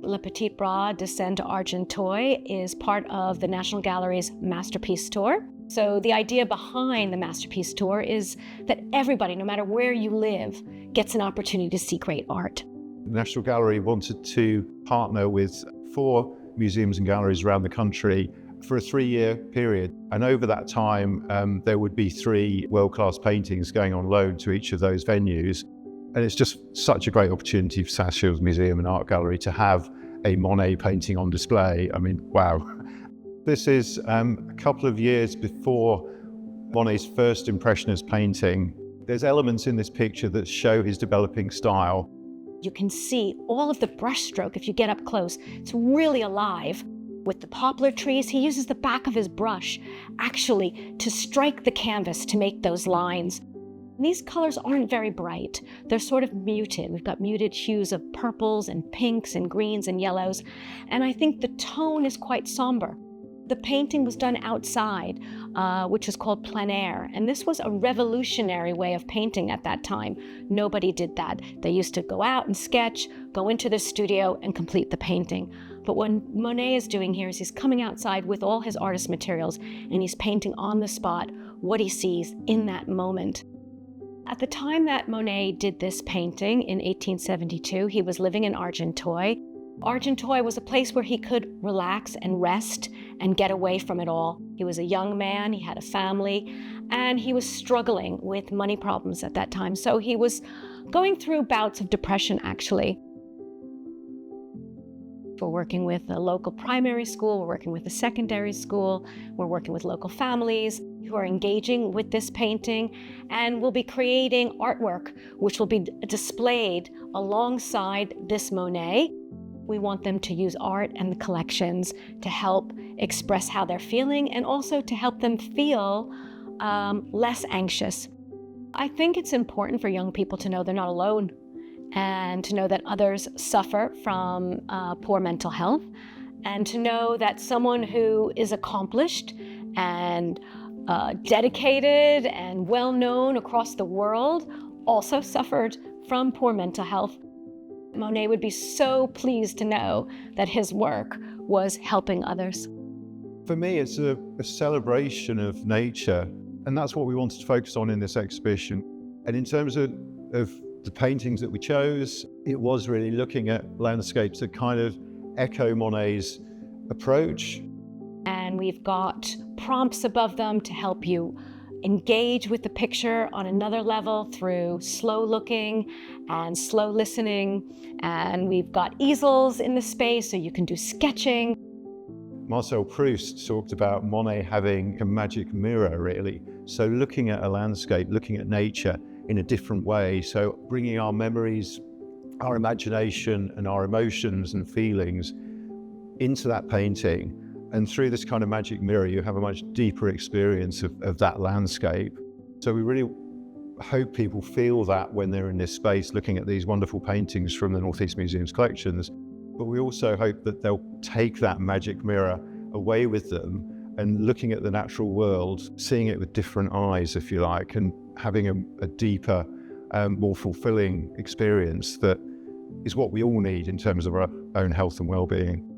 Le Petit Bras de Seine to Argenteuil is part of the National Gallery's Masterpiece Tour. So the idea behind the Masterpiece Tour is that everybody, no matter where you live, gets an opportunity to see great art. The National Gallery wanted to partner with 4 museums and galleries around the country for a 3-year period. And over that time, there would be 3 world-class paintings going on loan to each of those venues. And it's just such a great opportunity for South Shields Museum and Art Gallery to have a Monet painting on display. I mean, wow. This is a couple of years before Monet's first Impressionist painting. There's elements in this picture that show his developing style. You can see all of the brushstroke if you get up close. It's really alive. With the poplar trees, he uses the back of his brush actually to strike the canvas to make those lines. These colors aren't very bright. They're sort of muted. We've got muted hues of purples and pinks and greens and yellows. And I think the tone is quite somber. The painting was done outside, which is called plein air. And this was a revolutionary way of painting at that time. Nobody did that. They used to go out and sketch, go into the studio and complete the painting. But what Monet is doing here is he's coming outside with all his artist materials and he's painting on the spot what he sees in that moment. At the time that Monet did this painting in 1872, he was living in Argenteuil. Argenteuil was a place where he could relax and rest and get away from it all. He was a young man, he had a family, and he was struggling with money problems at that time. So he was going through bouts of depression, actually. We're working with a local primary school, we're working with a secondary school, we're working with local families who are engaging with this painting, and we'll be creating artwork which will be displayed alongside this Monet. We want them to use art and the collections to help express how they're feeling and also to help them feel less anxious. I think it's important for young people to know they're not alone and to know that others suffer from poor mental health, and to know that someone who is accomplished and dedicated and well-known across the world also suffered from poor mental health. Monet would be so pleased to know that his work was helping others. For me, it's a celebration of nature, and that's what we wanted to focus on in this exhibition. And in terms of the paintings that we chose, it was really looking at landscapes that kind of echo Monet's approach. And we've got prompts above them to help you engage with the picture on another level through slow looking and slow listening. And we've got easels in the space so you can do sketching. Marcel Proust talked about Monet having a magic mirror, really. So looking at a landscape, looking at nature in a different way. So bringing our memories, our imagination and our emotions and feelings into that painting. And through this kind of magic mirror, you have a much deeper experience of that landscape. So we really hope people feel that when they're in this space looking at these wonderful paintings from the North East Museum's collections. But we also hope that they'll take that magic mirror away with them and looking at the natural world, seeing it with different eyes, if you like, and having a deeper, more fulfilling experience that is what we all need in terms of our own health and well-being.